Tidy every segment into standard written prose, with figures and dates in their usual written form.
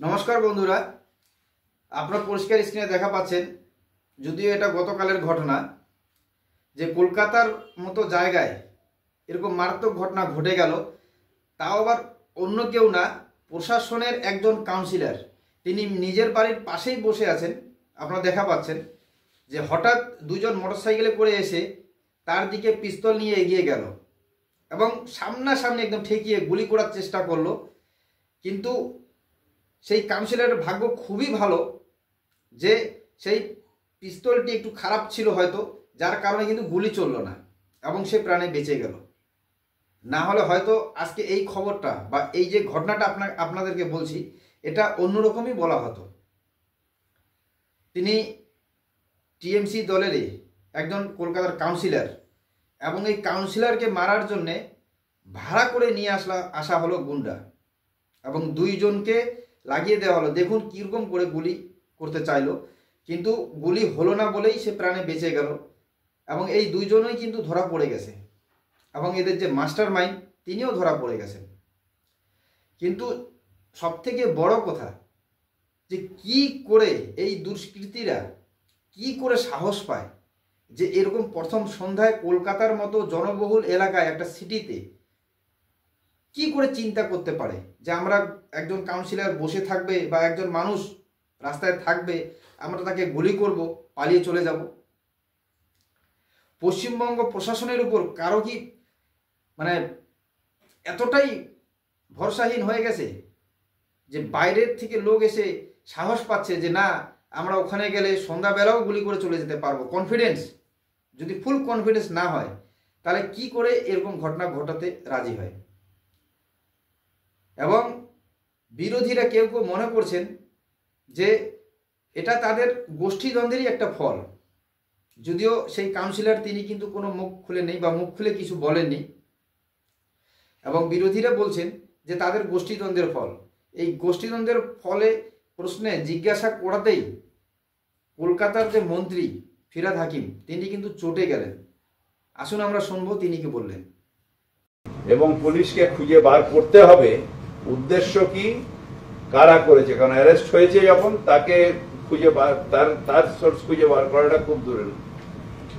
নমস্কার বন্ধুরা, আপনারা পরিষ্কার স্ক্রিনে দেখা পাচ্ছেন, যদিও এটা গতকালের ঘটনা, যে কলকাতার মতো জায়গায় এরকম মারাত্মক ঘটনা ঘটে গেল। তাও আবার অন্য কেউ না, প্রশাসনের একজন কাউন্সিলর। তিনি নিজের বাড়ির পাশেই বসে আছেন। আপনারা দেখা পাচ্ছেন যে হঠাৎ দুজন মোটরসাইকেলে করে এসে তার দিকে পিস্তল নিয়ে এগিয়ে গেল এবং সামনাসামনি একদম ঠেকিয়ে গুলি করার চেষ্টা করলো। কিন্তু সেই কাউন্সিলরের ভাগ্য খুবই ভালো যে সেই পিস্তলটি একটু খারাপ ছিল হয়তো, যার কারণে কিন্তু গুলি চললো না এবং সে প্রাণে বেঁচে গেল। না হলে হয়তো আজকে এই খবরটা বা এই যে ঘটনাটা আপনাদেরকে বলছি, এটা অন্যরকমই বলা হতো। তিনি টিএমসি দলেরই একজন কলকাতার কাউন্সিলর এবং এই কাউন্সিলরকে মারার জন্যে ভাড়া করে নিয়ে আসা হলো গুন্ডা এবং দুইজনকে লাগিয়ে দেওয়া হলো। দেখুন কীরকম করে গুলি করতে চাইলো, কিন্তু গুলি হলো না বলেই সে প্রাণে বেঁচে গেল এবং এই দুইজনই কিন্তু ধরা পড়ে গেছে এবং এদের যে মাস্টার মাইন্ড তিনিও ধরা পড়ে গেছেন। কিন্তু সবথেকে বড় কথা যে কি করে এই দুষ্কৃতীরা কি করে সাহস পায় যে এরকম প্রথম সন্ধ্যায় কলকাতার মতো জনবহুল এলাকায় একটা সিটিতে কি করে চিন্তা করতে পারে যে আমরা একজন কাউন্সিলর বসে থাকবে বা একজন মানুষ রাস্তায় থাকবে, আমরা তাকে গুলি করব, পালিয়ে চলে যাব। পশ্চিমবঙ্গ প্রশাসনের উপর কারো কি মানে এতটাই ভরসাহীন হয়ে গেছে যে বাইরের থেকে লোক এসে সাহস পাচ্ছে যে না, আমরা ওখানে গেলে সন্ধ্যাবেলাও গুলি করে চলে যেতে পারবো। কনফিডেন্স যদি ফুল কনফিডেন্স না হয় তাহলে কি করে এরকম ঘটনা ঘটাতে রাজি হয়? এবং বিরোধীরা কেউ কেউ মনে করছেন যে এটা তাদের গোষ্ঠীদ্বন্দ্বেরই একটা ফল, যদিও সেই কাউন্সিলর তিনি কিন্তু কোনো মুখ খুলে নেই বা মুখ খুলে কিছু বলেননি। এবং বিরোধীরা বলছেন যে তাদের গোষ্ঠীদ্বন্দ্বের ফল। এই গোষ্ঠীদ্বন্দ্বের ফলে প্রশ্নে জিজ্ঞাসা করাতেই কলকাতার যে মন্ত্রী ফিরহাদ হাকিম তিনি কিন্তু চটে গেলেন। আসুন আমরা শুনবো তিনি কি বললেন। এবং পুলিশকে খুঁজে বার করতে হবে উদ্দেশ্য কি, কারা করেছে, কারণ অ্যারেস্ট হয়েছে যখন তাকে খুঁজে বার তার সোর্স খুঁজে বার করাটা খুব দূরের।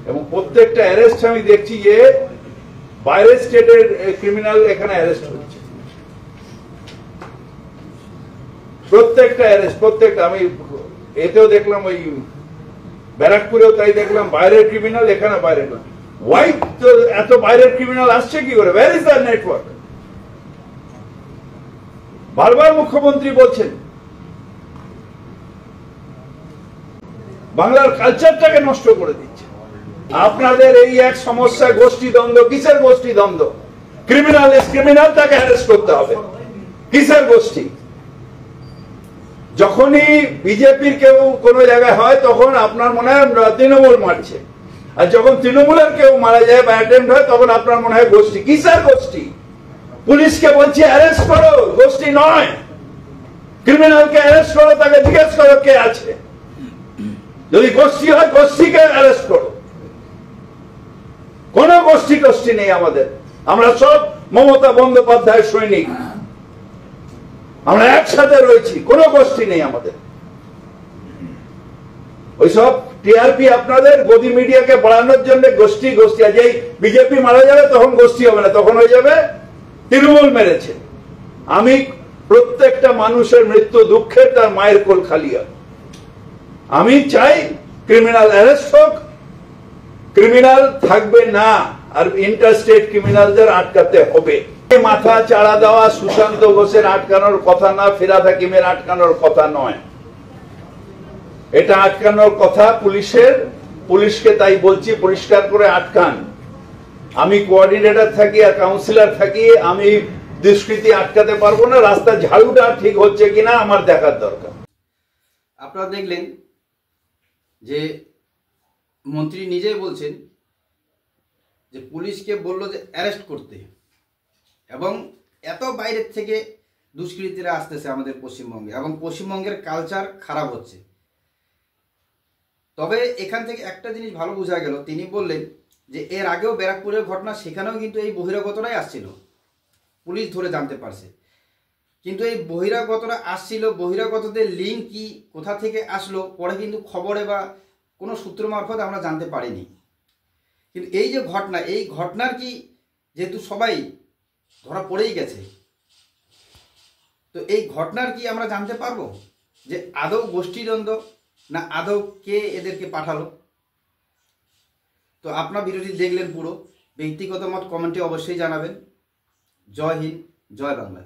এবং প্রত্যেকটা অ্যারেস্ট আমি দেখছি যে বাইরের স্টেটের ক্রিমিনাল এখানে অ্যারেস্ট হচ্ছে। প্রত্যেকটা অ্যারেস্ট, প্রত্যেকটা, আমি এতেও দেখলাম, ওই ব্যারাকপুরেও তাই দেখলাম, বাইরের ক্রিমিনাল এখানে বাইরে। হোয়াই এত বাইরের ক্রিমিনাল আসছে কি করে? Where is the network? বারবার মুখ্যমন্ত্রী বলছেন বাংলার কালচারটাকে নষ্ট করে দিচ্ছে। আপনাদের এই এক সমস্যা, গোষ্ঠীদ্বন্দ্ব। কিসের গোষ্ঠীদ্বন্দ্ব? ক্রিমিনাল ইজ ক্রিমিনাল, তাকে অ্যারেস্ট করতে হবে। কিসের গোষ্ঠী? যখনই বিজেপির কেউ কোনো জায়গায় হয় তখন আপনার মনে হয় তৃণমূল মারছে, আর যখন তৃণমূলের কেউ মারা যায় বা অ্যাটেম্প্ট হয় তখন আপনার মনে হয় গোষ্ঠী। কিসের গোষ্ঠী? পুলিশকে বলছি অ্যারেস্ট করো, গোষ্ঠী নয়। ক্রিমিনালকে অ্যারেস্ট করো, তাকে জিজ্ঞেস করো কে আছে। যদি গোষ্ঠী হয় গোষ্ঠীকে অ্যারেস্ট করো। কোন গোষ্ঠী টোষ্ঠী নেই আমাদের। আমরা সব মমতা বন্দ্যোপাধ্যায়ের সৈনিক, আমরা একসাথে রয়েছি, কোন গোষ্ঠী নেই আমাদের। ওইসব টিআরপি আপনাদের গদি মিডিয়াকে বাড়ানোর জন্য গোষ্ঠী গোষ্ঠী। আজ এই বিজেপি মারা যাবে তখন গোষ্ঠী হবে না, তখন হয়ে যাবে তৃণমূল মেরেছে। আমি প্রত্যেকটা মানুষের মৃত্যু দুঃখের, তার মায়ের কোল খালি হয়। আমি চাই ক্রিমিনাল অ্যারেস্ট হোক, ক্রিমিনাল থাকবে না, আর ইন্টারস্টেট ক্রিমিনালদের আটকাতে হবে। মাথা চাড়া দেওয়া সুশান্ত ঘোষের আটকানোর কথা না, ফিরহাদ হাকিমের আটকানোর কথা নয়। এটা আটকানোর কথা পুলিশের। পুলিশকে তাই বলছি পরিষ্কার করে আটকান। আমি কোঅর্ডিনেটর থাকি আর কাউন্সিলর থাকি, আমি দুষ্কৃতি আটকাতে পারবো না। রাস্তা ঝাড়ুটা ঠিক হচ্ছে কিনা আমার দেখার দরকার। আপনারা দেখলেন যে মন্ত্রী নিজেই বলছেন যে পুলিশকে বলল যে অ্যারেস্ট করতে, এবং এত বাইরের থেকে দুষ্কৃতীরা আসতেছে আমাদের পশ্চিমবঙ্গে এবং পশ্চিমবঙ্গের কালচার খারাপ হচ্ছে। তবে এখান থেকে একটা জিনিস ভালো বোঝা গেল, তিনি বললেন যে এর আগেও ব্যারাকপুরের ঘটনা, সেখানেও কিন্তু এই বহিরাগতরাই আসছিল, পুলিশ ধরে জানতে পারছে। কিন্তু এই বহিরাগতরা আসছিল, বহিরাগতদের লিঙ্ক কি কোথা থেকে আসলো পরে কিন্তু খবরে বা কোনো সূত্র মারফত আমরা জানতে পারিনি। কিন্তু এই যে ঘটনা, এই ঘটনার কি যেহেতু সবাই ধরা পড়েই গেছে, তো এই ঘটনার কি আমরা জানতে পারবো যে আদৌ গোষ্ঠীদ্বন্দ্ব না আদৌ কে এদেরকে পাঠালো? তো আপনার ভিডিওটি দেখলেন পুরো, ব্যক্তিগত মত কমেন্টে অবশ্যই জানাবেন। জয় হিন্দ, জয় বাংলা।